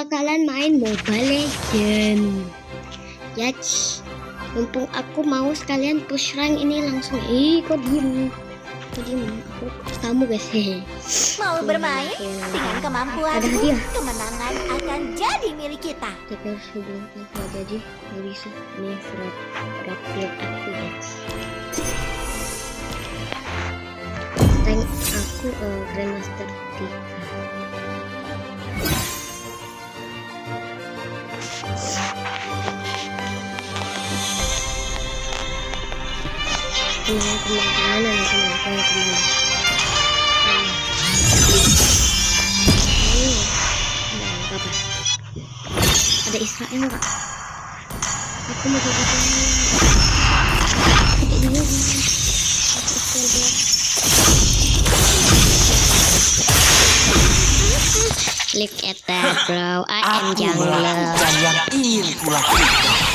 bakalan main Mobile Legends. Ya, mumpung aku mau sekalian push rank ini langsung. Kok diem? Aku kamu guys. Mau bermain? Dengan kemampuanmu, hadiah. kemenangan akan jadi milik kita. Tapi harus hubungan kalau jadi nggak bisa. Ini rapid aku guys. Rank aku Grandmaster 3. Kemana apa? Ada Israel nggak? Aku mau coba Look at that, bro. I am jungler. Dan yang ingin kulakukan.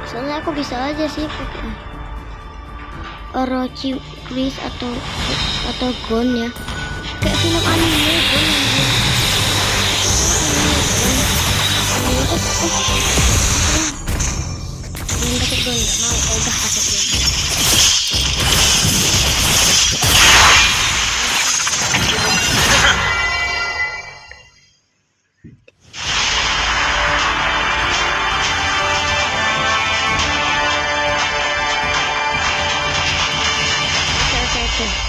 Soalnya aku bisa aja sih pakai Orochi Chris atau Gon ya, kayak film anime Gon. Pakai Gon nggak mau, udah pakai Gon.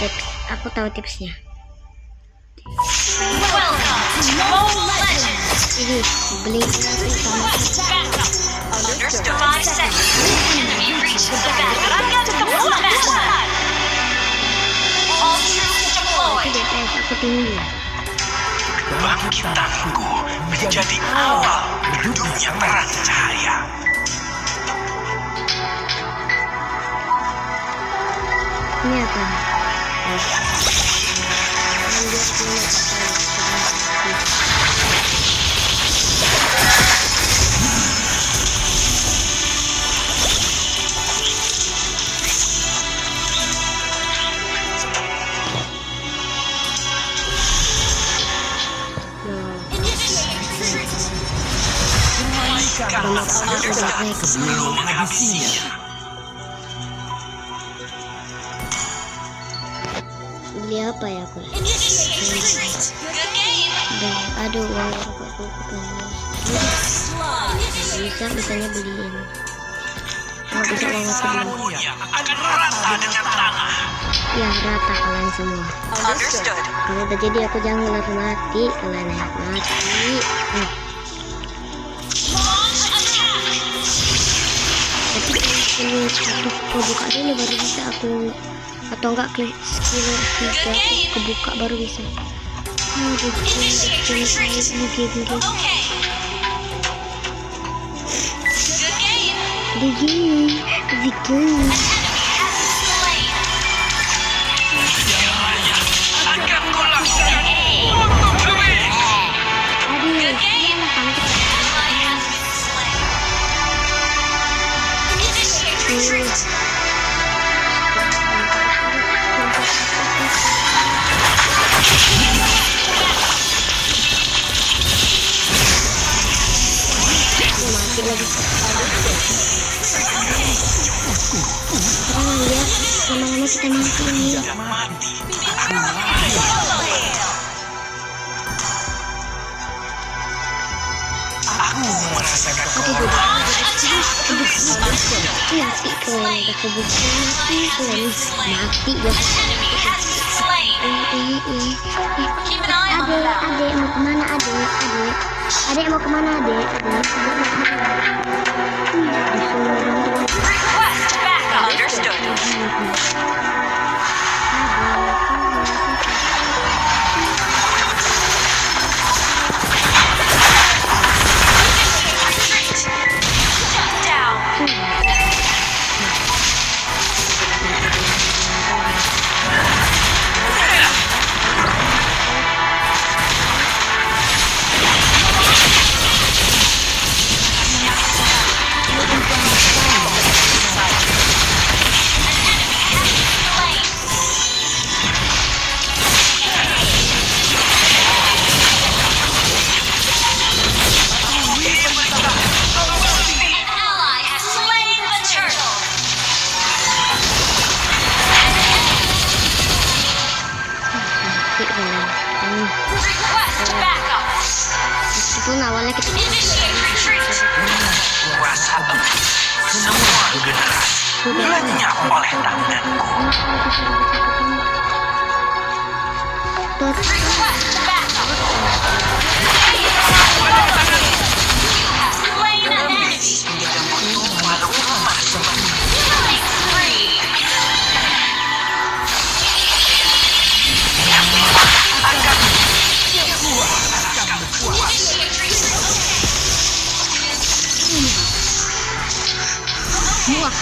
Tips, aku tahu tipsnya. Ini beli aku tinggi. Bangkitanku menjadi awal redupnya terang cahaya. Ini apa? Sebelum menghabisinya. Beli apa ya aku? Aduh, uang aku bisanya beliin. Oh, bisa uang aku beli. Akan rata dengan tanah. Ya, rata kalian semua. Kalau udah jadi aku jangan mati kalian ya. Mati. Tapi ini aku buka dulu baru bisa aku, atau enggak klik skill 3 aku kebuka baru bisa. Lama-lama kita mati. Aku merasakan mati kalian udah kebuka mati ya. Adek mau kemana adek mau kemana adek? mati kalian. Meskipun awalnya kita Kuasa iblis. Semua generasi lenyap oleh tanganku.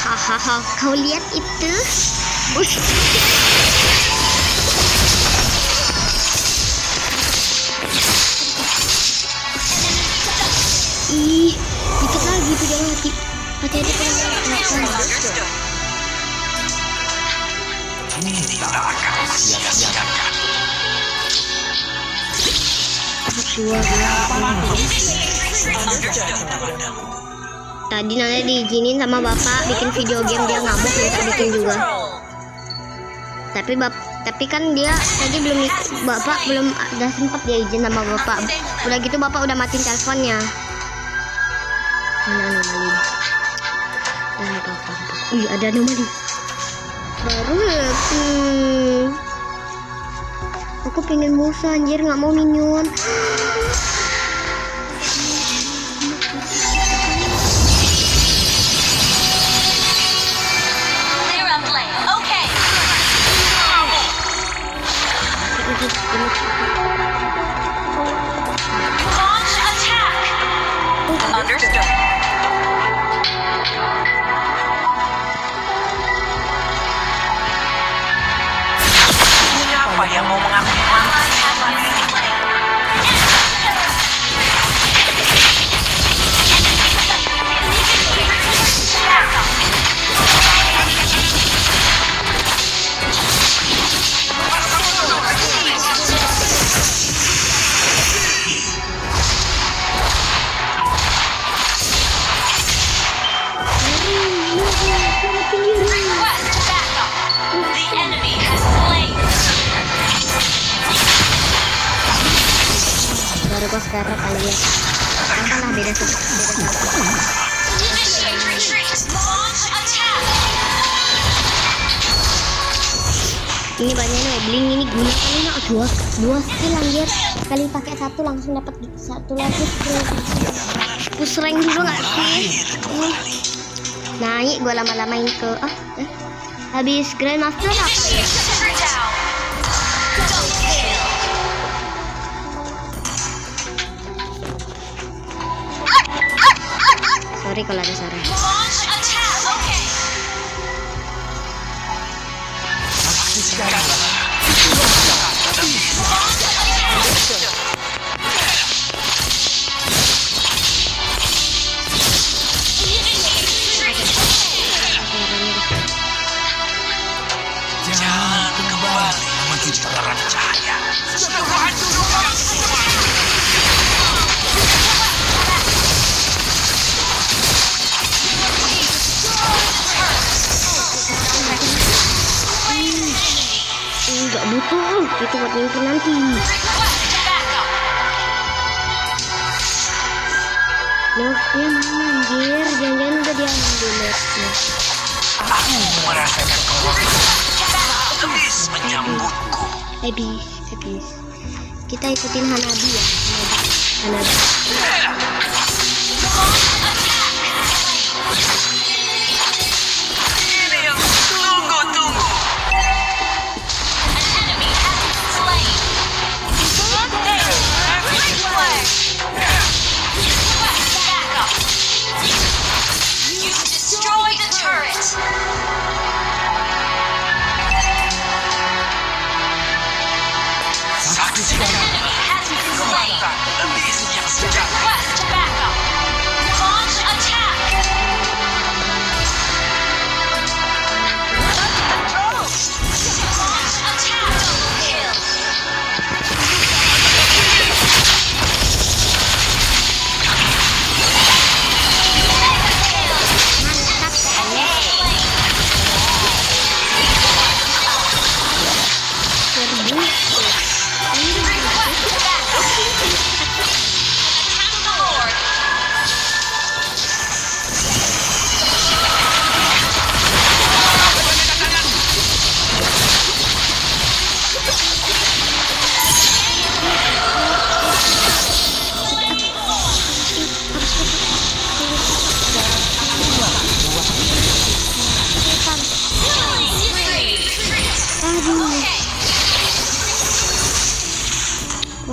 Hahaha, kau lihat itu? Ush. Ih, dikit lagi tuh dia mati. Hati-hati Ini tak akan sia-siakan. Tadi Nana diizinin sama bapak bikin video game, dia ngamuk minta bikin juga. Tapi kan dia tadi bapak belum ada sempat dia izin sama bapak. Udah gitu bapak udah matiin teleponnya. Mana anomali? Ada anomali. Baru aku pengen musuh anjir, nggak mau minion. Siapa yang mau mengambil baru kok sekarang kali ya. Apalah beda satu. Ini banyaknya bling, ini guna kali nak dua skill anjir. Kali pakai satu langsung dapat satu lagi skill. Push rank dulu nggak sih? Naik gua lama-lamain ke habis Grandmaster apa ya? Sorry kalau ada suara. Jangan kembali menuju terang cahaya. Nggak butuh, itu buat nyimpen nanti. Nerfnya mana anjir? Jangan-jangan udah diambil nerfnya. Aku merasakan kehormatan. Iblis menyambutku. Habis. Kita ikutin Hanabi ya. Hanabi. Ini yang tunggu-tunggu. Saksikan kekuatan iblis yang sejati.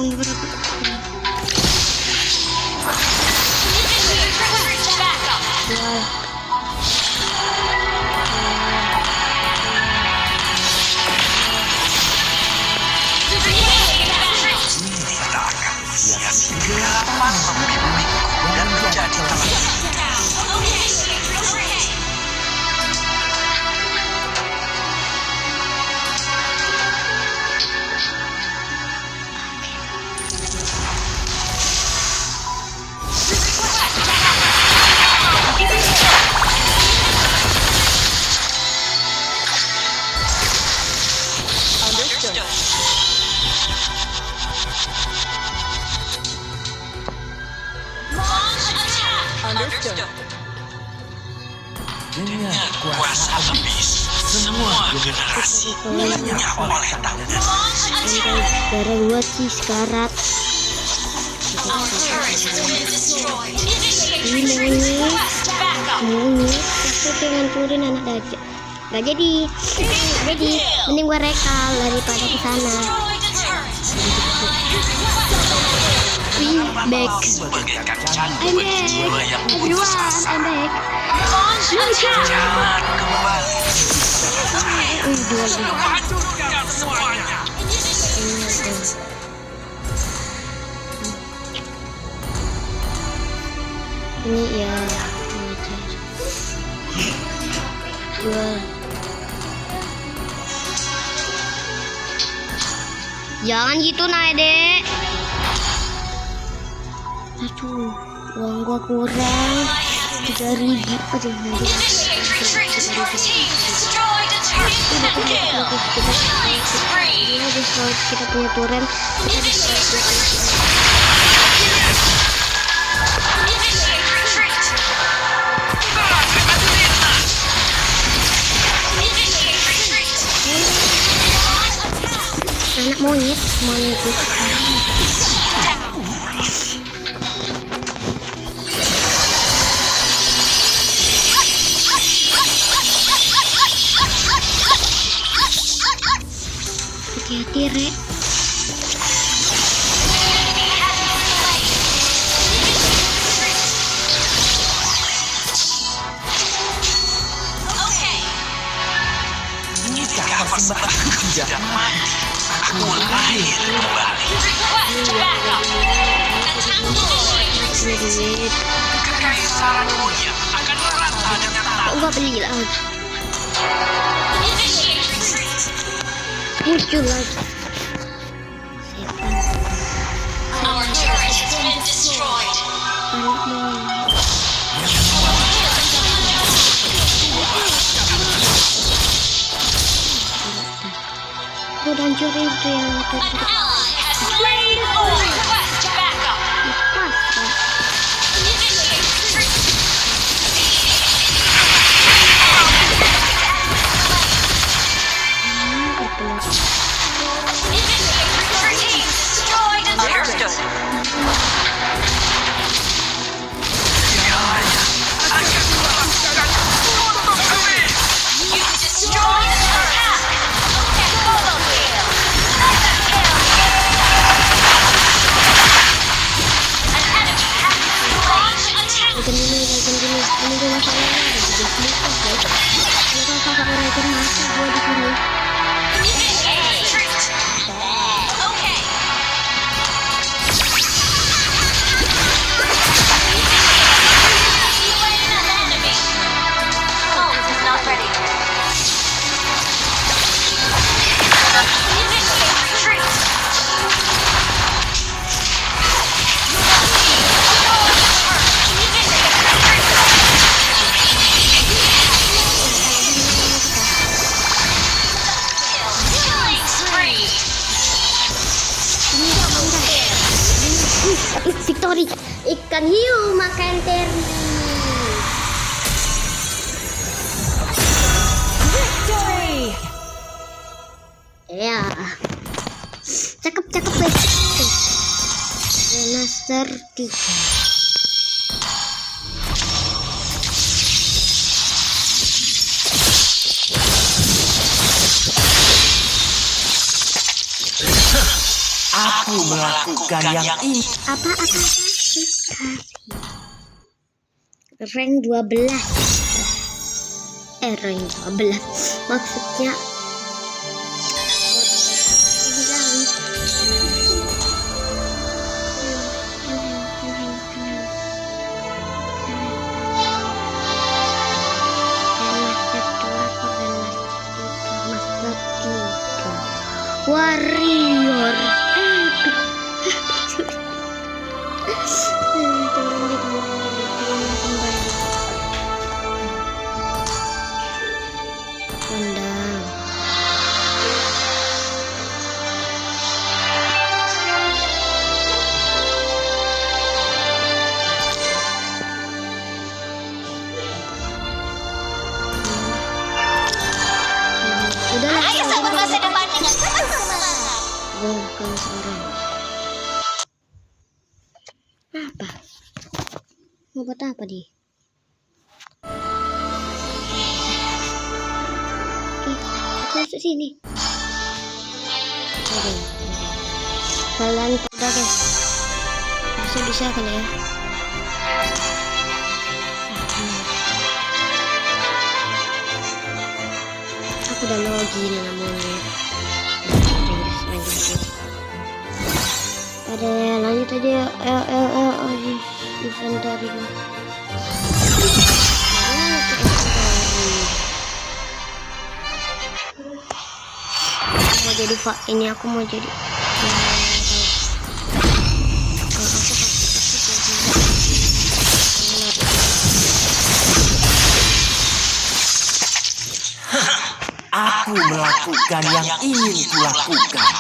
Kurang berapa? Kegelapan membimbingku dan menjadi temanku. Dengan kuasa habis, semua generasi lenyap oleh tanda. Sekarang buat sih sekarat. Ini aku pengen turun anak daja. Gak jadi, mending gua rekal daripada ke sana. Back. Bagaikan candu I'm bagi jiwa yang back. putus Everyone, asa. I'm back. Jangan kembali. Dua. Hancurkan semuanya. Ini ya ngajar. Dua. Jangan gitu Naede. Aduh, uang gua kurang 3.000 aja nanti. Kita punya turun. Anak monyet itu. Hati-hati, Rek. Jika persembahanku tidak mati, aku lahir kembali. Duit. Kekaisaran dunia akan merata dengan tanah. Kok gak beli lagi? Muncul lagi. Anak monyet. Gue udah hancurin tuh yang lepas, Pak. Ini gue masalahnya ada di Facebook, guys. Kalau kakak orang itu masa gue di sini. Victory, ikan hiu makan teri. Ya, cakep guys. Master 3. Aku melakukan yang ini. Apa rank 12. Rank 12 maksudnya warrior kondang. Udahlah, Ayo sambut masa depan dengan penuh semangat. bukan seorang. Apa? Mau buat apa di? Aku masuk sini. Aduh. Kalian pada guys. Bisa kan ya? Aku udah login namanya. Ada lanjut aja. Inventory lah. Mau jadi ini aku mau jadi. Aku melakukan yang ingin kulakukan.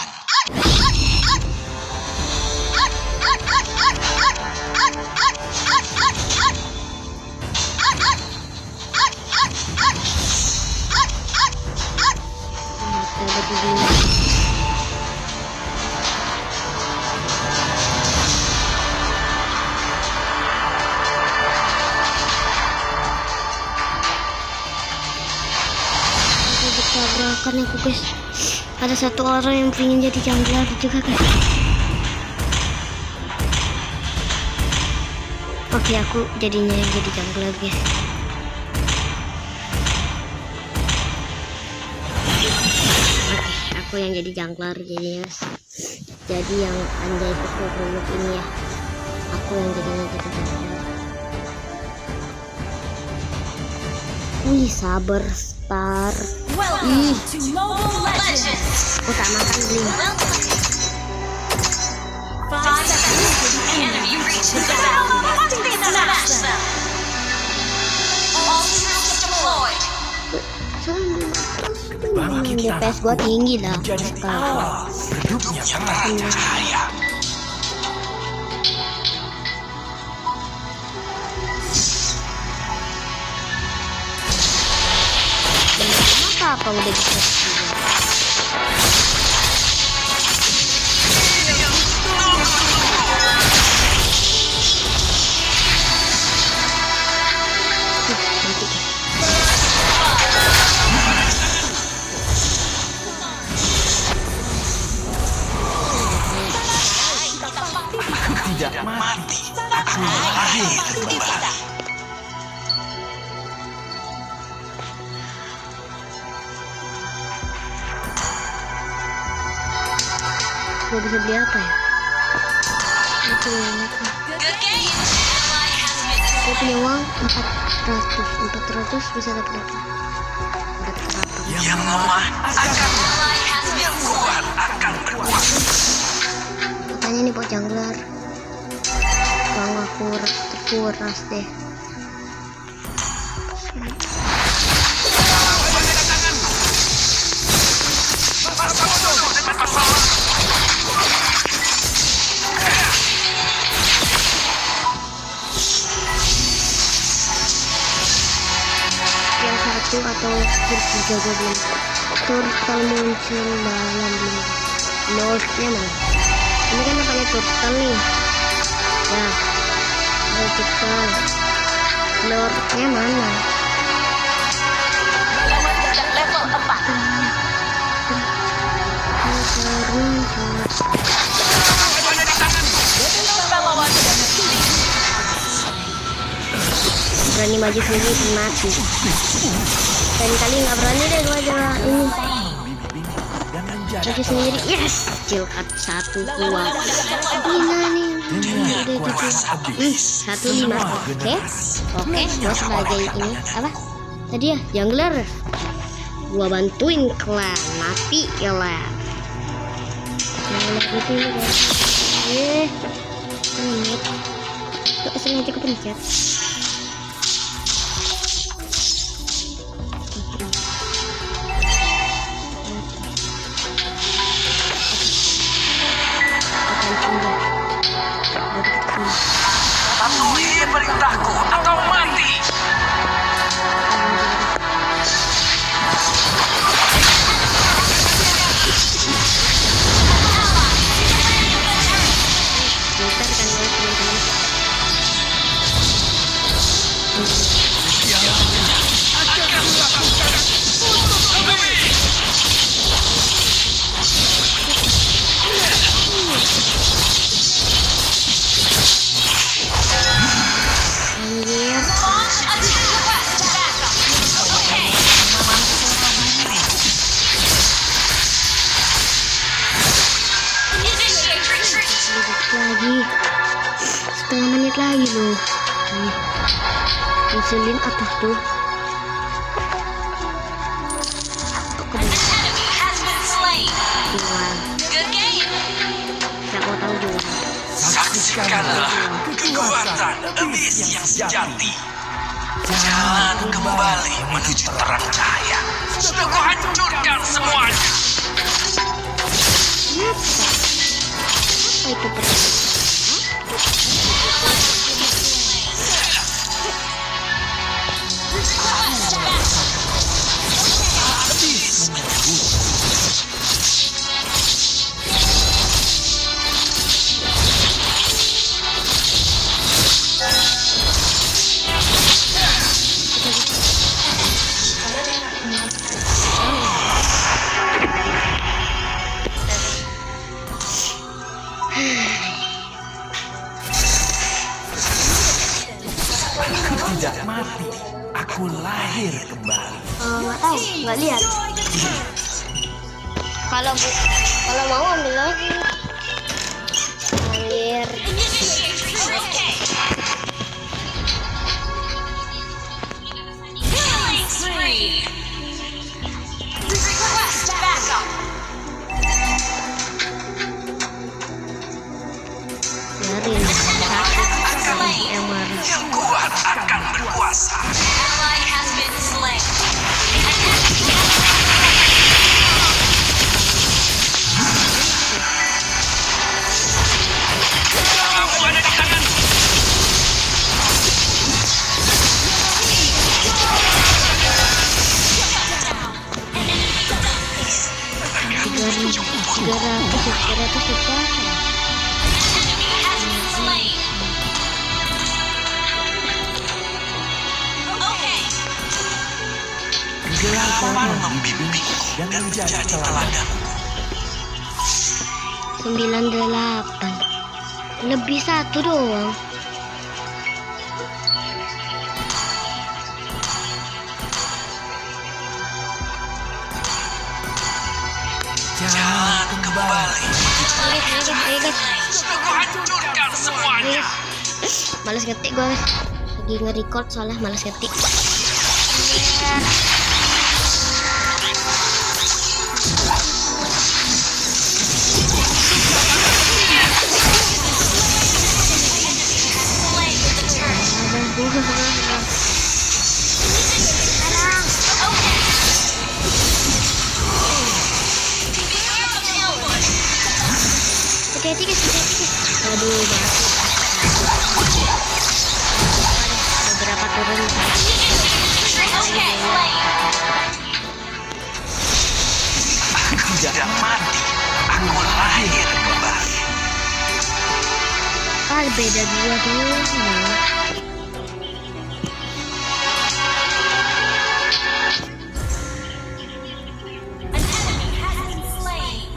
Tabrakan aku guys. Ada satu orang yang pengen jadi jungler juga guys. Oke, aku jadinya yang jadi jungler guys. Oke, aku yang jadi jungler jadinya guys. Jadi yang anjay rumit ini ya. Aku yang jadinya jadi jungler. Wih, sabar star. Welcome to Mobile Legends. Aku tak makan bling. 5 seconds to the enemy reaches the battle. Smash them. All troops deployed. DPS gua tinggi lah. Jadi awal redupnya terang cahaya. Apa udah bisa Tidak mati, akan lahir kembali. gue bisa beli apa ya? Itu gue punya uang 400 bisa dapat apa? Dapat apa? Yang lemah akan yang kuat akan berkuat. Katanya nih buat jungler. Kalau aku kuras deh. Yang satu atau skill 3 gue belum. Turtle muncul dalam belum. Northnya mana? Ini kan namanya turtle nih. Ya, ada turtle. Northnya mana? Level 4. maju sendiri mati. Dan kali nggak berani deh gua jalan ini. Maju sendiri, yes, cilkat 1 kuat. Gila nih, udah gitu. 1-5, oke, gua sebagai ini apa? Tadi ya, jungler. Gua bantuin klan, mati klan. Nah, gitu ini guys. Tuh sengaja kepencet. Patuhi perintahku atau mati. Bentar kan ya teman-teman. Anjir. Launch attack request backup. Okay. Initiate retreat. Lagi setengah menit lagi loh. Ngeselin apa tuh? An enemy has been slain. Jual. Good game. Gak mau tahu jual. Saksikanlah kekuatan iblis yang sejati. Jalan kembali menuju terang cahaya. Sudah ku hancurkan semuanya. Apa itu perang? Request backup. Tidak mati, aku lahir kembali. Nggak tahu, nggak lihat. Kalau mau ambil lagi. Anjir. Initiate retreat. Okay. Killing spree. Request backup. Biarin. Emang. Yang kuat akan berkuasa. Ally has been slain. Kamu ada di tanganku. Enemy has been slain. Okay. Kegelapan membimbingku dan menjadi teladanku. 98. Lebih 1 doang. Jalan kembali. Ayo guys. Sudah ku hancurkan semuanya. Males ngetik gue guys. Lagi nge-record soalnya males ngetik. Slain with the turret. Okay. Beware of the ambush. Hati-hati guys, hati-hati guys. Aduh, beberapa turun. Okay, slain. Aku tidak mati, aku lahir kembali. Beda 2 doang. An enemy has been slain.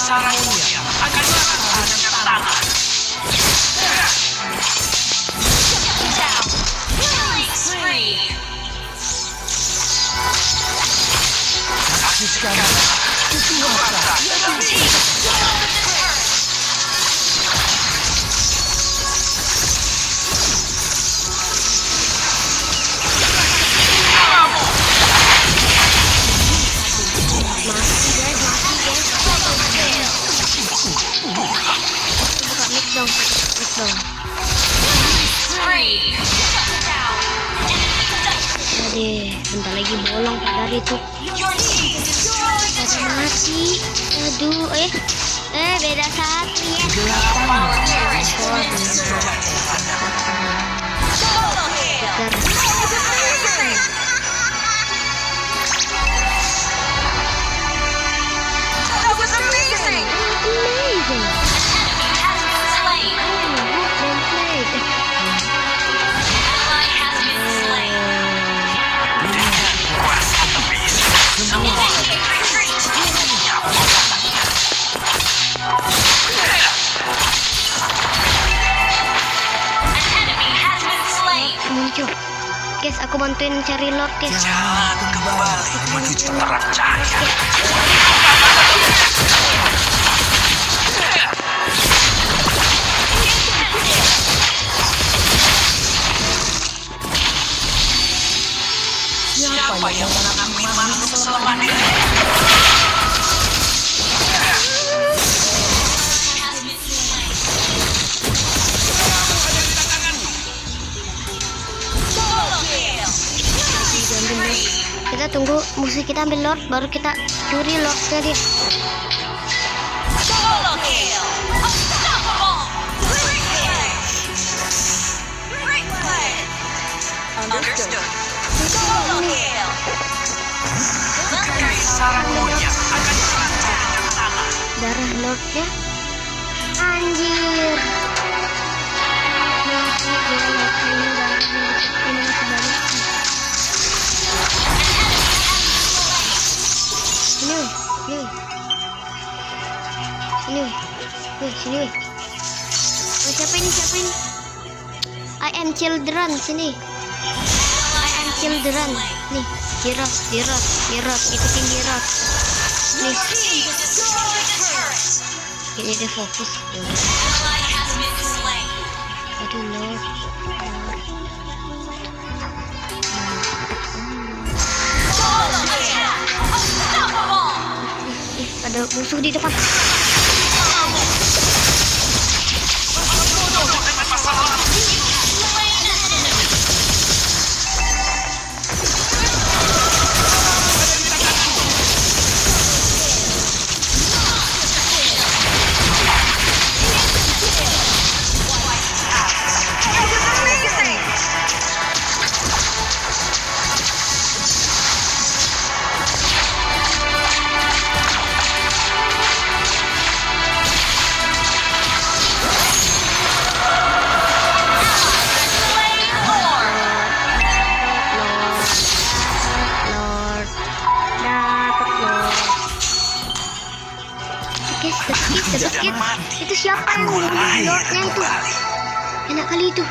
Sarangnya akan berada di tangan. Buka mic dong. Aduh, bentar lagi bolong padahal itu. Ada mati. Aduh, beda satu ya. Amazing. Muncul. Guys, aku bantuin cari Lord, guys. Jalan kembali menuju terang cahaya. Siapa yang menangani makhluk selemah ini? Kita tunggu musuh kita ambil Lord, baru kita curi Lordnya dia. Sarang monyet akan terancam dengan tanah. Darah Lordnya. Anjir. Sini. Oh, siapa ini? I am children, sini. I am children. Nih, giraffe, ikutin giraffe. Nih. Kayaknya dia fokus. Aduh, Lord. Ada musuh di depan. Itu siapa yang ngomongin Lordnya itu? Enak kali itu.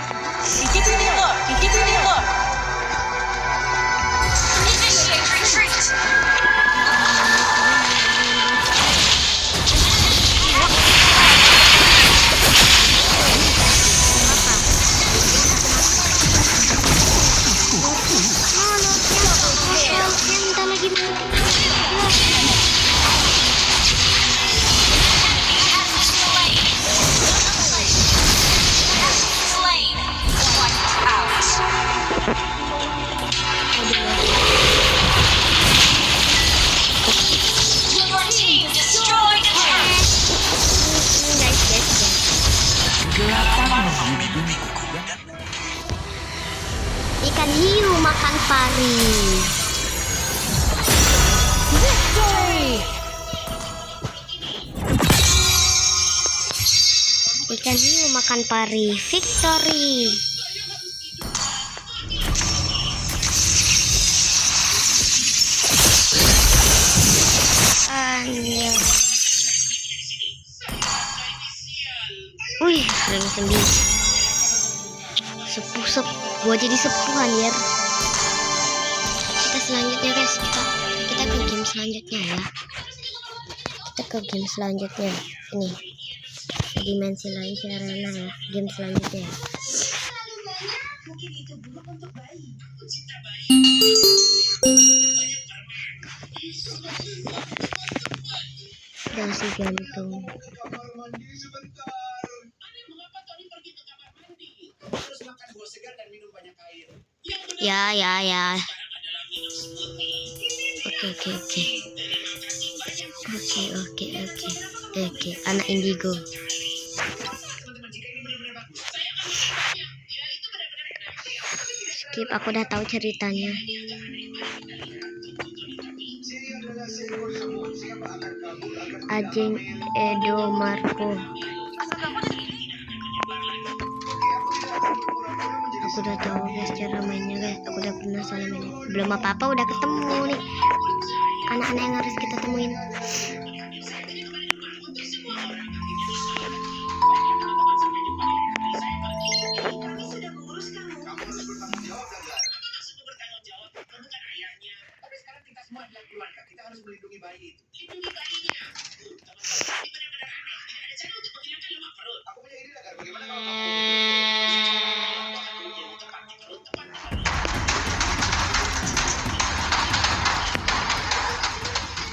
Ikan hiu makan pari. Ikan hiu makan pari. Victory. Anjir. Wih, rank 9. Gua jadi sepuh anjir. Kita selanjutnya guys, kita ke game game selanjutnya ya. Kita ke game selanjutnya. Ini dimensi lain si arena ya. Game selanjutnya ya. Dasi gantung. Ya. Oke. Anak indigo. Skip, aku udah tahu ceritanya. Ajeng Edo Marco. Aku udah tahu guys cara mainnya guys. Aku udah pernah soalnya mainnya. Belum apa-apa udah ketemu nih anak-anak yang harus kita temuin.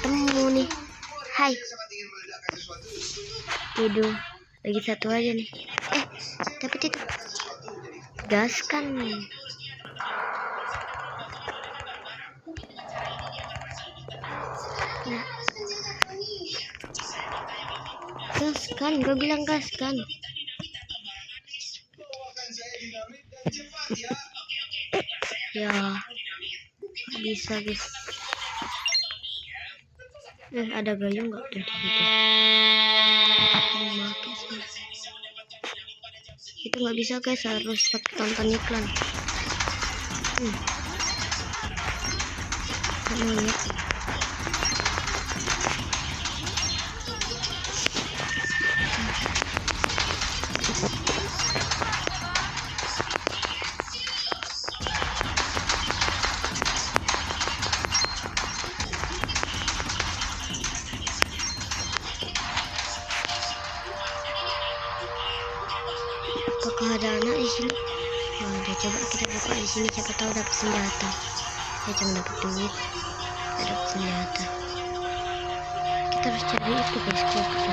Temu nih. Hai. Hidup. Lagi satu aja nih. Dapat itu. Gaskan. Nah. Gaskan, gue bilang gaskan. Ya. Bisa guys. Ada gayung nggak tuh gitu? Itu nggak bisa guys, harus tonton iklan. Lihat. Apakah ada anak di sini? Ada, coba kita buka di sini, siapa tahu dapat senjata. Ya cuma dapat duit, tidak dapat senjata. Kita harus cari itu guys, kopi.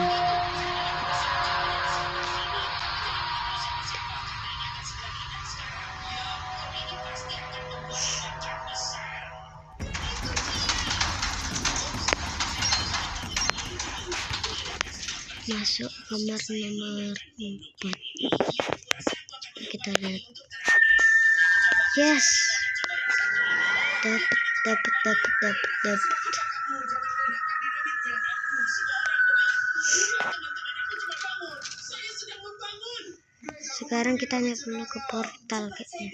Masuk kamar nomor 4. Kita lihat. Yes. Dapat. Sekarang kita naik dulu ke portal kayaknya.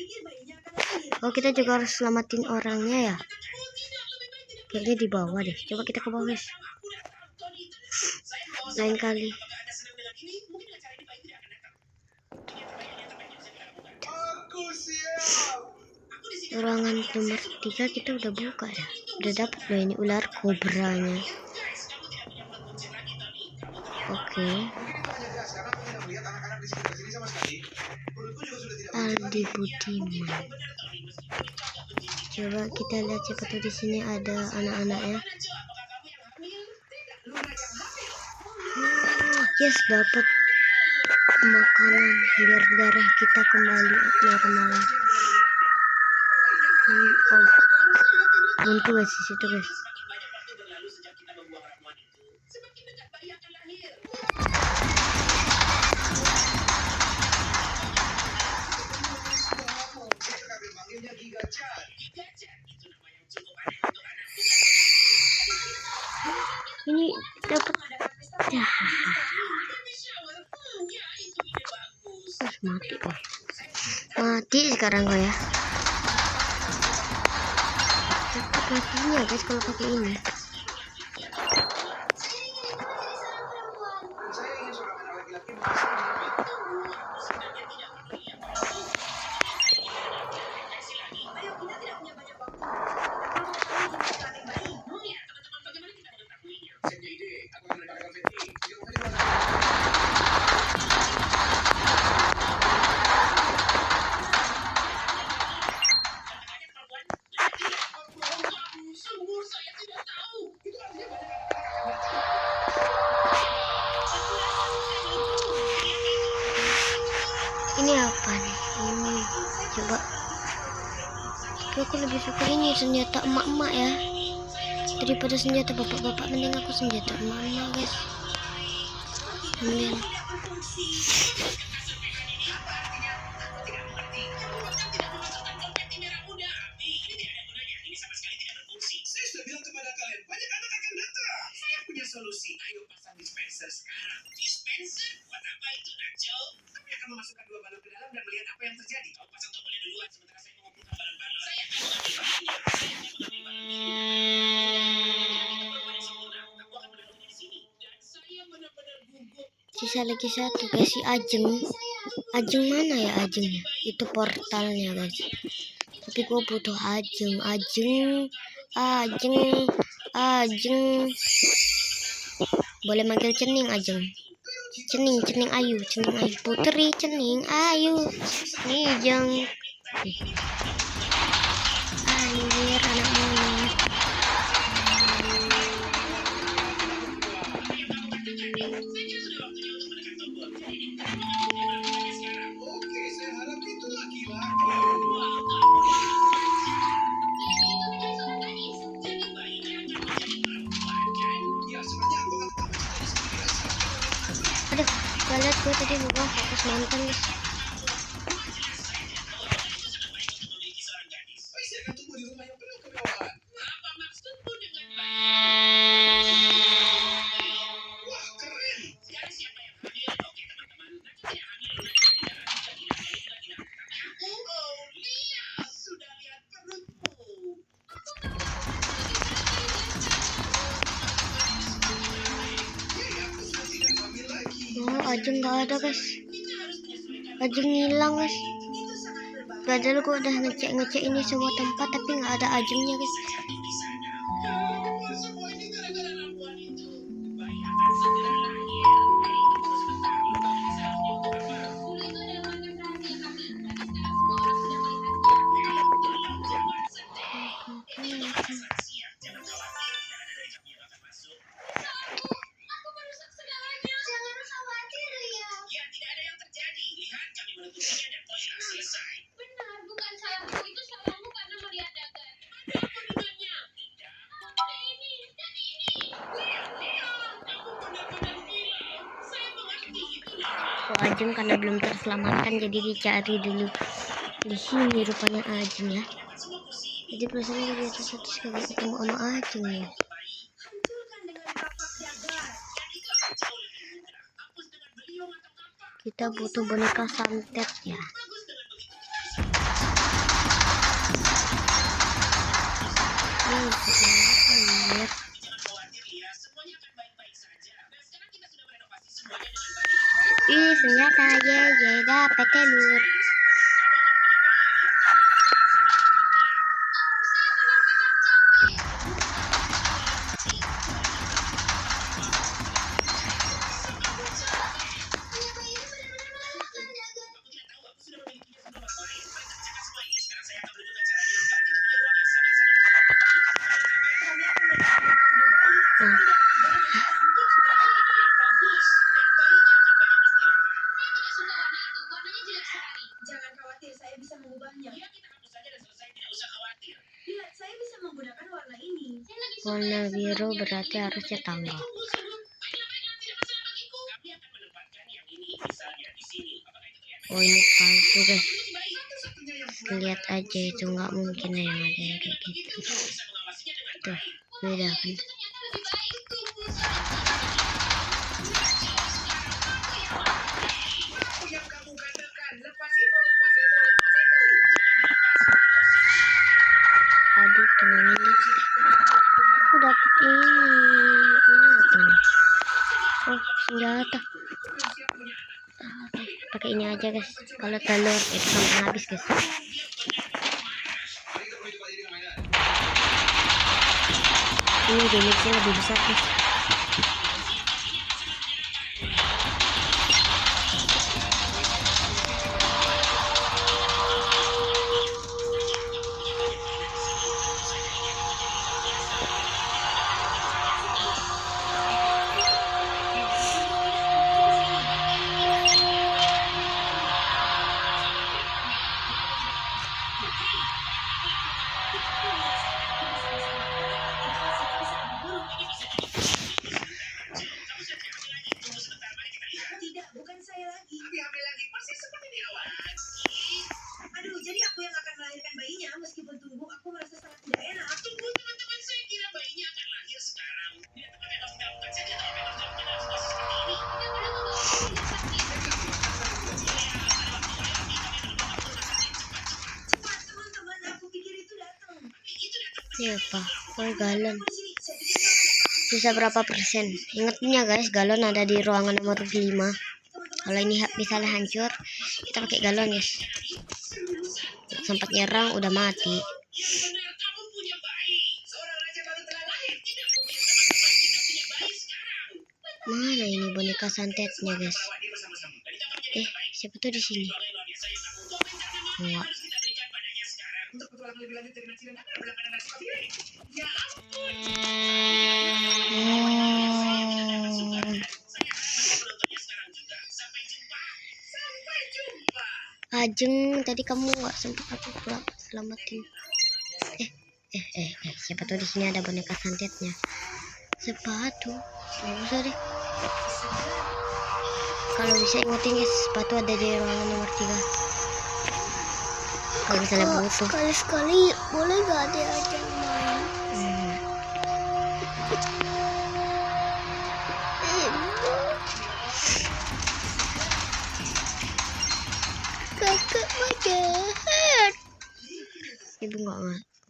Oh, kita juga harus selamatin orangnya ya. Kayaknya di bawah deh. Coba kita ke bawah guys. Lain kali. Ruangan nomor 3 kita udah buka ya. Udah dapat loh ini ular kobranya. Oke. Aldi Budiman. Coba kita lihat siapa tuh di sini ada anak-anaknya. Yes, dapat makanan biar darah kita kembali normal. Buntu guys di situ guys. Ini dapat ya. Terus mati sekarang gue ya. Dapat matinya guys kalau pakai ini. Tapi aku lebih suka ini senjata emak-emak ya, daripada senjata bapak-bapak. Mending aku senjata emak-emak guys. Mending Saya sudah bilang kepada kalian, banyak anak akan datang. Saya punya solusi. Ayo pasang dispenser sekarang. Dispenser? Buat apa itu, Nacho? Kami akan memasukkan 2 balon ke dalam dan melihat apa yang terjadi. Kau pasang tombolnya duluan, sementara saya mengumpulkan balon-balon. Saya akan mengambil balonnya. Saya akan mengambil balonnya. Kita perempuan yang sempurna. Aku akan menaruhnya di sini. Dan saya benar-benar gugup. sisa lagi satu guys, si Ajeng. Ajeng mana ya Ajengnya? Itu portalnya guys. Tapi gue butuh Ajeng. Boleh manggil Cening Ajeng. Cening Ayu. Putri Cening Ayu. Nijeng. Anjir anak monyet. Oke, saya harap itu laki-laki. Ya, sepertinya aku akan tetap mencintai sendiri asal. Aduh, gak liat gue tadi lupa fokus nonton guys. Memiliki seorang gadis. Saya akan tunggu di rumah yang penuh kemewahan. Apa maksudmu dengan wah, keren. Sekarang siapa yang hamil? Oke, teman-teman. Nacho tidak hamil. Oh, lihat. Sudah lihat perutmu. Aku sudah tidak hamil lagi. Oh, Ajeng gak ada guys. Ajeng hilang guys. Padahal gue udah ngecek ini semua tempat, tapi nggak ada Ajengnya guys. Semua ini gara-gara ramuan itu. Bayi akan segera lahir. Tunggu sebentar. Untuk apa? Tolong jangan sedih. Ini perasaan siap. Jangan khawatir. Tidak ada dari kami yang akan masuk. Aku merusak segalanya. Jangan khawatir ya. Ya, tidak ada yang terjadi. Lihat, kami menutupinya dan toilet selesai. Benar, bukan salahku. Itu salahmu karena meliadakan. Ada apa dengannya? Tidak. Ini dan ini. Lihat. Kamu benar-benar gila. Saya mengerti itu. Oh, Ajeng karena belum terselamatkan, jadi dicari dulu. Di sini rupanya Ajeng ya. Jadi perasaan gue di atas satu sekali ketemu sama Ajeng ya. Hancurkan dengan kapak jagar. Dan itu akan jauh lebih mudah. Hapus dengan beliung atau kapak. Kita butuh boneka santet ya. Bagus dengan begitu kita bisa. Anjir. Jangan khawatir, Lia. Semuanya akan baik-baik saja. Dan sekarang kita sudah merenovasi semuanya dengan baik. Ih, senjata ye dapet telur. Jangan khawatir, saya bisa mengubahnya. Ya, kita hapus saja dan selesai. Tidak usah khawatir. Lihat, saya bisa menggunakan warna ini. Warna biru berarti harusnya tambah. Baiklah, tidak masalah bagiku. Kami akan menempatkan yang ini misalnya di sini. Apakah itu kelihatan? Oh, ini palsu guys. Baik, satu-satunya yang Lihat aja, itu nggak mungkin ya yang ada yang kayak gitu. bisa mengawasinya dengan Tuh, baik. beda kan. Ternyata lebih baik. Apa yang kamu katakan? Lepas itu, lepas itu, lepas itu. Aduh, gimana nih? Aku dapet ini. Ini apa nih? Oh, senjata. Oke, pakai ini aja guys. Kalau telur itu sampai habis guys. Ini damage-nya lebih besar guys. Ini apa? Oh, galon. Sisa berapa persen? Ingatnya guys, galon ada di ruangan nomor 5. Kalau ini misalnya hancur, kita pakai galon guys. Sempat nyerang udah mati. Kamu punya bayi. Seorang raja baru telah lahir. Tidak mungkin teman-teman kita punya bayi sekarang. Mana ini boneka santetnya guys? Bawa dia bersama-sama. Dan kita menjadi baik. Siapa tuh di sini? Jualan luar biasa yang kamu untuk rencana mati Enggak. harus kita berikan padanya sekarang. Untuk petualangan lebih lanjut dari Nancy dan Amel berlangganan nasi kopi ini. Ya ampun. Saya akan menontonnya sekarang juga. Sampai jumpa. Sampai jumpa. Ajeng, tadi kamu nggak sempat aku pulang selamatin. Siapa tuh di sini ada boneka santetnya? Sepatu. Nggak usah deh. Kalau bisa ingetin guys, sepatu ada di ruangan nomor 3. Kalau misalnya butuh. Sekali-sekali boleh gak ada aja main? Kakak majahat. Ibu nggak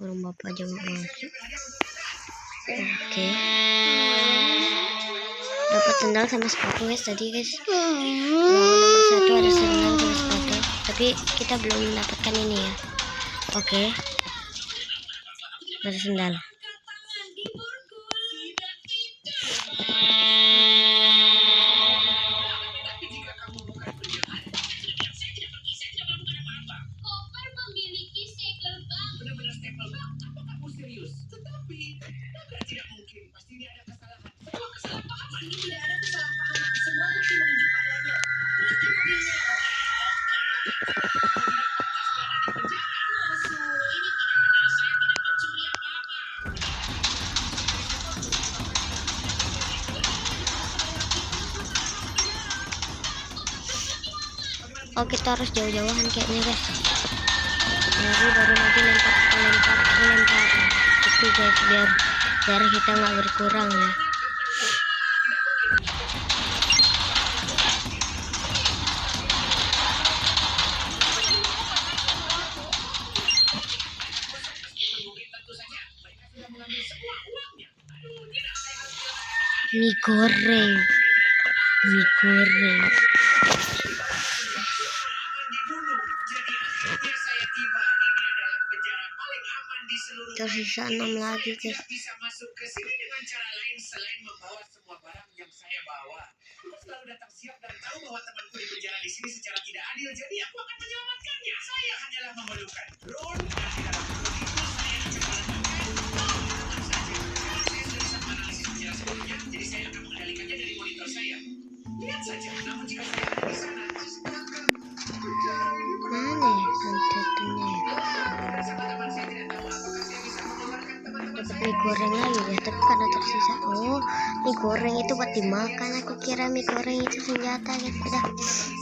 orang bapak aja nggak masuk. Oke. Dapat sendal sama sepatu guys tadi guys. Nomor 1 ada sendal sama sepatu. Tapi kita belum mendapatkan ini ya. Oke. Ada sendal. Koper memiliki segel bank. Benar-benar stempel bang. Apa kamu serius? Tetapi tidak mungkin. Pasti ini ada kesalahan. Semua kesalahpahaman. Ini tidak ada kesalahpahaman. Semua bukti menunjukkan adanya. Berarti mobilnya. Tidak pantas berada di penjara. Masuk. Ini tidak benar. Saya tidak mencuri apa-apa. Oh, kita harus jauh-jauhan kayaknya guys. Jadi baru nanti lempar. Itu guys biar darah kita nggak berkurang ya. Mie goreng. Aman dibunuh. Jadi akhirnya saya tiba. Ini adalah penjara paling aman di seluruh Tersisa 6 lagi guys. tidak bisa masuk ke sini dengan cara lain selain membawa semua barang yang saya bawa. Aku selalu datang siap dan tahu bahwa temanku di penjara di sini secara tidak adil. Jadi aku akan menyelamatkannya. Saya hanyalah memerlukan drone dan di dalam drone itu saya akan meletakkan tenang saja. Saya sudah bisa menganalisis penjara sebelumnya, jadi saya akan mengendalikannya dari monitor saya. Lihat saja, namun jika saya ada di sana, maka penjara ini Mana ya santetnya? teman-teman saya tidak tahu apakah saya bisa mengeluarkan teman-teman Dapat saya. mie goreng lagi ya, tapi karena tersisa. Oh, mie goreng itu buat dimakan. Aku kira mie goreng itu senjata guys. Udah,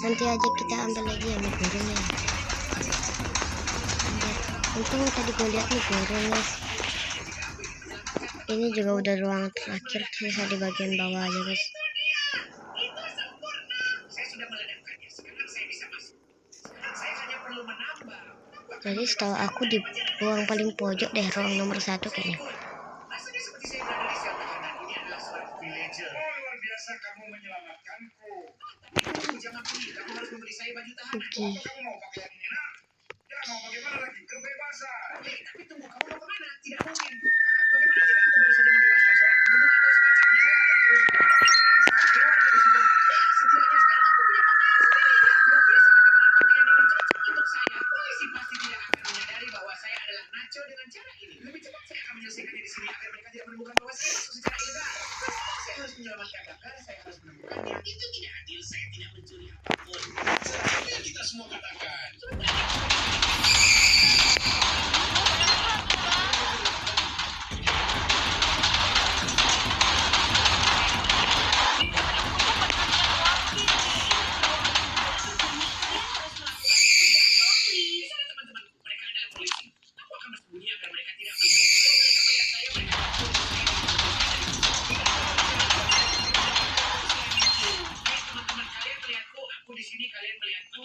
nanti aja kita ambil lagi ya mie gorengnya. Untung tadi gue lihat mie goreng guys. Ini juga udah ruangan terakhir, sisa di bagian bawah aja guys. Itu sempurna. Saya sudah meledakkannya. Sekarang saya bisa masuk. Sekarang saya hanya perlu menambah. Jadi setahu aku di ruang paling pojok deh, ruang nomor 1 kayaknya. Rasanya seperti saya berada di sel tahanan. Ini adalah seorang villager. Oh, luar biasa kamu menyelamatkanku. Tunggu, jangan pergi. Kamu harus memberi saya baju tahanan. Oke. Kamu mau pakai yang ini, nak? Ya, mau bagaimana lagi? Kebebasan. Tapi tunggu, kamu mau kemana? Tidak mungkin. Bagaimana jika aku baru saja membebaskan seorang pembunuh atau semacamnya? Keluar dari sini. Setidaknya sekarang aku punya pakaian sendiri. Berarti sebagaimana pakaian ini cocok untuk saya. Polisi pasti tidak akan menyadari bahwa saya adalah Nacho dengan cara ini. Lebih cepat saya akan menyelesaikannya di sini agar mereka tidak menemukan bahwa saya masuk secara ilegal. Sekarang saya harus menyelamatkan Dakar, saya harus menemukannya. Itu tidak adil, saya tidak mencuri apapun. Seperti yang kita semua katakan. Sana teman-temanku, mereka adalah polisi. Aku akan bersembunyi agar mereka tidak melihat. Kalau mereka melihat saya, mereka akan membunuh saya. Teman-teman kalian melihatku, aku di sini, kalian melihatku.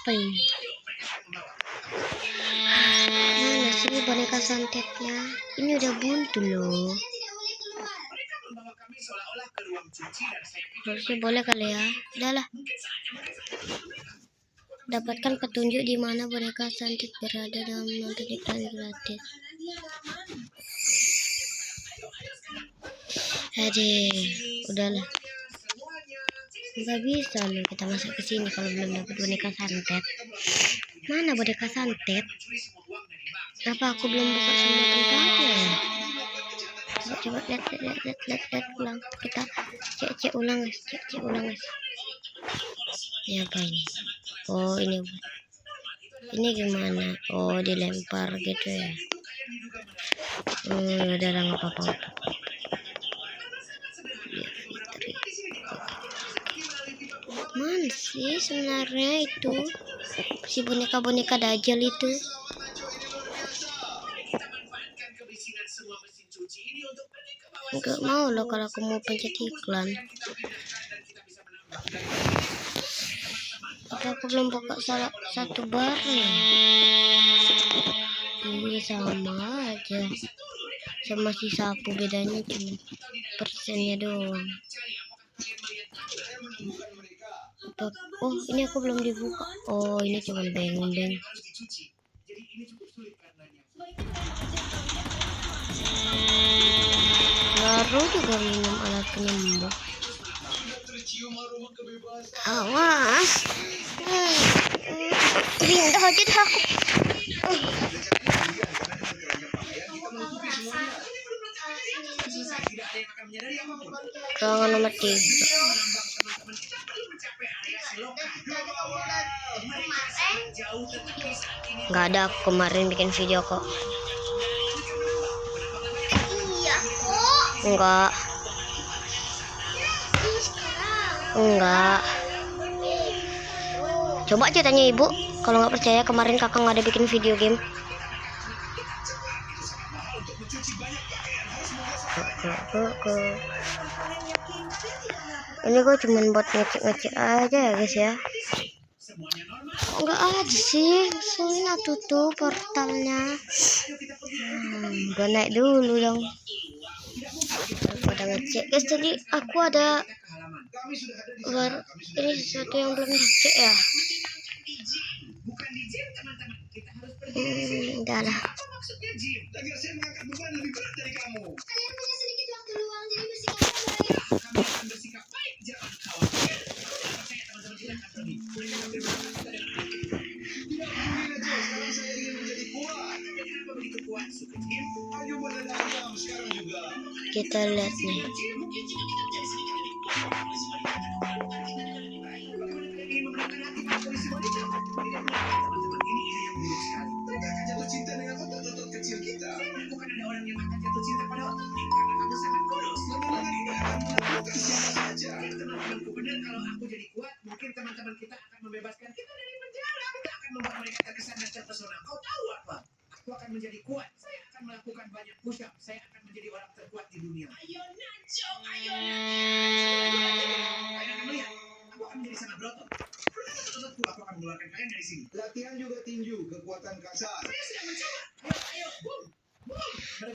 apa ini? Mana sih boneka santetnya? Ini udah buntu loh. Mereka membawa kami seolah-olah ke ruang cuci dan saya pikir Harusnya boleh kali ya. Udahlah. Dapatkan petunjuk di mana boneka santet berada dalam nonton iklan gratis. Aduh, udahlah. Nggak bisa loh kita masuk ke sini kalau belum dapat boneka santet. Mana boneka santet? Apa aku belum buka semua tempatnya ya? Coba lihat ulang. Kita cek ulang guys, cek ulang guys. Ini apa ini? Oh ini gimana? Oh dilempar gitu ya. Udah nggak apa-apa. Mana sih sebenarnya itu si boneka-boneka dajjal itu? Enggak mau loh kalau aku mau pencet iklan. Tapi aku belum buka salah satu barnya. Ini sama aja sama si sapu, bedanya cuma persennya doang. Oh ini aku belum dibuka. Oh ini cuma beng-beng. Baru juga minum alat penyembuh. Awas. Pindah aja dah aku. Tangan nomor 3. Nggak ada, aku kemarin bikin video kok. Enggak. Coba aja tanya ibu. Kalau nggak percaya, kemarin kakak nggak ada bikin video game. Ini gue cuman buat ngecek aja ya guys ya. Nggak ada sih. Soalnya tutup portalnya. Gue naik dulu dong. Pada ngecek guys, tadi aku ada ini sesuatu yang belum dicek ya. Udah lah. Kita lihat nih. Kalau aku jadi kuat, mungkin teman-teman kita akan membebaskan kita dari penjara. Kita akan membuat mereka terkesan dan terpesona. Kau tahu apa? Aku akan menjadi kuat. Saya akan melakukan banyak push up. Saya akan menjadi orang terkuat di dunia. Ayo Nacho, ayo melihat. Aku akan menjadi sangat berotot. Aku akan mengeluarkan kalian dari sini. Latihan juga tinju, kekuatan kasar. Saya sudah mencoba. Ayo, boom.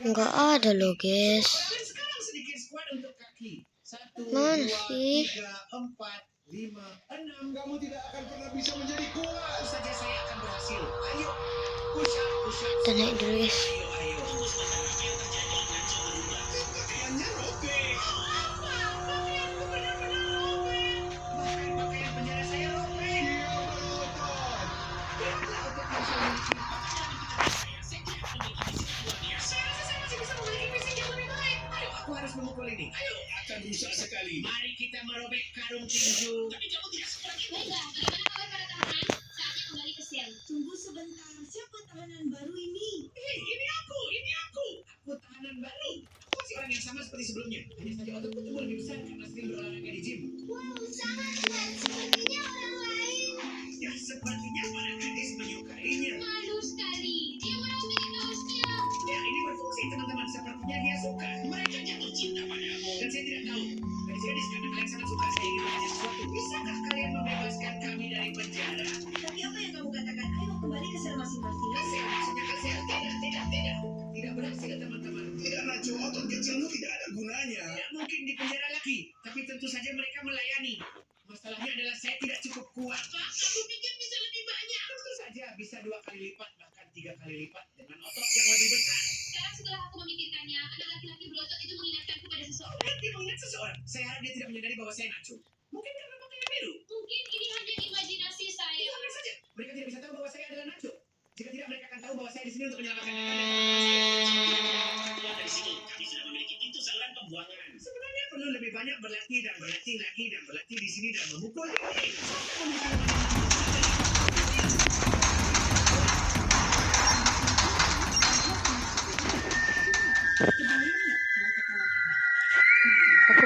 Nggak ada loh guys. Sekarang sedikit squat untuk kaki. 1, Mana 2, sih? 3, 4, 5, 6. Kamu tidak akan pernah bisa menjadi kuat. Tentu saja saya akan berhasil. Ayo, push up. Kita naik dulu guys. Ayo. Pakaiannya robek. Pakaianku benar-benar robek. Bahkan pakaian penjara saya robek. Lihatlah untuk yang saya miliki. Saya rasa saya masih bisa memiliki fisik yang lebih baik. Ayo, aku harus memukul ini. Ayo. Akan rusak sekali. Mari kita merobek karung tinju. Tapi kamu tidak seperti itu. Baiklah, bagaimana kabar para tahanan? Saatnya kembali ke sel. Tunggu sebentar, siapa tahanan baru ini? Hei, ini aku. Aku tahanan baru. Aku masih orang yang sama seperti sebelumnya. Hanya saja ototku tumbuh lebih besar karena sering berolahraga di gym. Wow, sangat keren. Sepertinya orang lain. Ya, sepertinya para gadis menyukainya. Malu sekali, dia merobek kaosnya. Ya, ini berfungsi teman-teman. Sepertinya dia suka. Mereka jatuh cinta padamu. Dan saya tidak tahu. Gadis-gadis, karena kalian sangat suka, saya ingin bertanya sesuatu. Bisakah kalian membebaskan kami dari penjara? Tapi apa mungkin di penjara lagi, tapi tentu saja mereka melayani. Masalahnya adalah saya tidak cukup kuat. Pak, aku pikir bisa lebih banyak. Tentu saja bisa 2 kali lipat, bahkan 3 kali lipat dengan otot yang lebih besar. Sekarang setelah aku memikirkannya, anak laki-laki berotot itu mengingatkanku pada seseorang. Dia mengingat seseorang. Saya harap dia tidak menyadari bahwa saya nacho. Mungkin karena pakaian biru. Mungkin ini hanya imajinasi saya. Biarkan saja. Mereka tidak bisa tahu bahwa saya adalah nacho. Jika tidak, mereka akan tahu bahwa saya di sini untuk menyelamatkan Anda. Dari sini, kami sudah memiliki pintu saluran pembuangan. Sebenarnya perlu lebih banyak berlatih dan berlatih lagi dan berlatih di sini dan memukul ini. Aku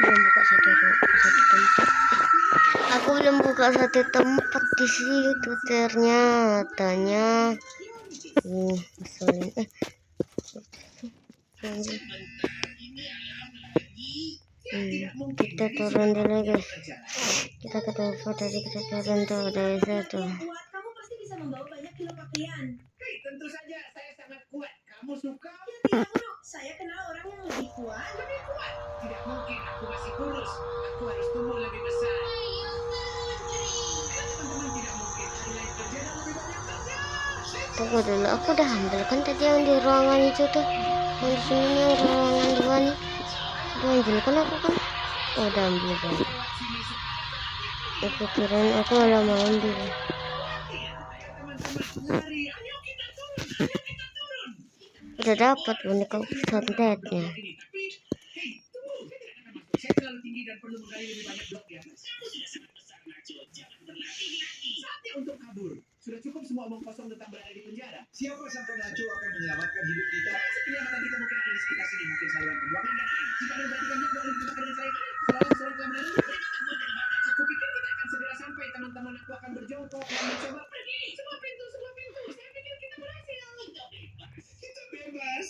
belum buka satu tempat di situ ternyatanya. Ngeselin. Kita turun dulu guys. Kita ke tempat tadi, kita turun tuh dari situ. Kuat, kamu pasti bisa membawa banyak kilo pakaian. Hei, tentu saja saya sangat kuat. Kamu suka? Ya tidak bro, saya kenal orang yang lebih kuat. Lebih kuat? Tidak mungkin, aku masih kurus. Aku harus tumbuh lebih besar. Ayo, laundry. Teman-teman, tidak mungkin. Hari lain kerja dan lebih banyak kerja. Tunggu dulu, aku udah ambil kan tadi yang di ruangan itu tuh. Yang di sini yang ruangan 2 nih. Udah ambil kan aku kan? Oh, udah ambil kan. Aku kirain aku udah mau ambil. Ayo teman-teman, lari. Ayo kita turun. Ayo kita turun. Udah dapat boneka santetnya. Tapi, hei, tunggu. Saya terlalu tinggi dan perlu menggali lebih banyak blok di atas. Kamu sudah sangat besar, Nacho. Jangan berlatih lagi. Saatnya untuk kabur. Sudah cukup semua omong kosong tentang berada di penjara. Siapa sampai Nacho akan menyelamatkan hidup kita? Kelihatan kita mungkin ada di sekitar sini, mungkin saluran pembuangan dan air. Jika ada memperhatikan blok boleh ditemukan dengan selain air. Seorang telah melalui. Mereka terbuat dari bata. Aku pikir kita akan segera sampai. Teman-teman, aku akan berjongkok dan mencoba pergi. Semua pintu, semua pintu. Saya pikir kita berhasil. Kita bebas. Kita bebas.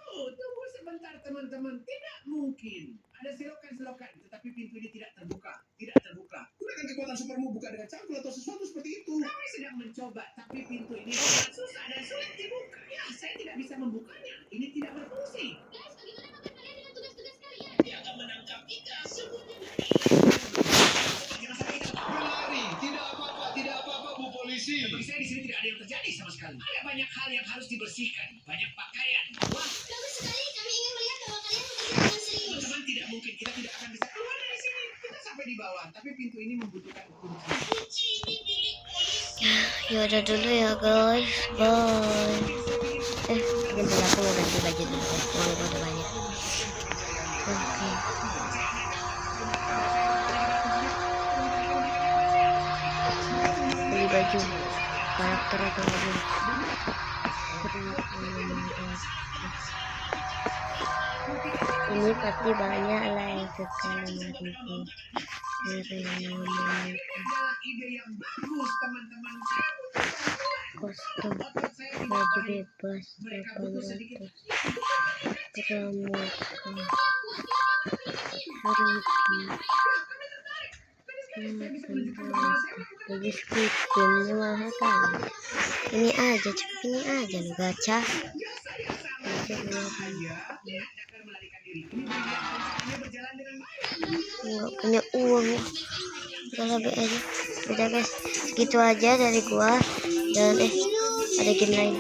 Tunggu sebentar teman-teman. Tidak mungkin. Ada selokan-selokan, tetapi pintu ini tidak terbuka. Tidak terbuka. Gunakan kekuatan supermu buka dengan cangkul atau sesuatu seperti itu. Kami sedang mencoba, tapi pintu ini sangat susah dan sulit dibuka. Ya, saya tidak bisa membukanya. Ini tidak berfungsi. Guys, bagaimana makan kalian dengan tugas-tugas kalian? Dia akan menangkap kita. Sungguhnya Berlari, tidak apa-apa, Bu Polisi. bagi saya di sini tidak ada yang terjadi sama sekali. Ada banyak hal yang harus dibersihkan. Banyak pakaian. Wah, Bagus sekali, kami ingin melihat bahwa kalian bekerja dengan serius. teman-teman, tidak mungkin. Kita tidak akan bisa keluar dari sini. Kita sampai di bawah, tapi pintu ini membutuhkan kunci. Kunci ini milik polisi. Ya udah dulu ya guys. Bye. Bentar aku mau ganti baju dulu guys. Uang udah banyak. Oke. Beli baju karakter atau baju. Ini pasti banyak lah yang sekali mariku. Adalah ide yang bagus, teman-teman. Kostum Otot saya di baju bawah. bebas Mereka butuh sedikit 800 pramuka baju Squid Game ini mahal kali. Ini aja, cukup ini aja lo gacha. Nggak punya uang ya. Udah lebih aja. Udah guys, segitu aja dari gua. Dan ada game lain.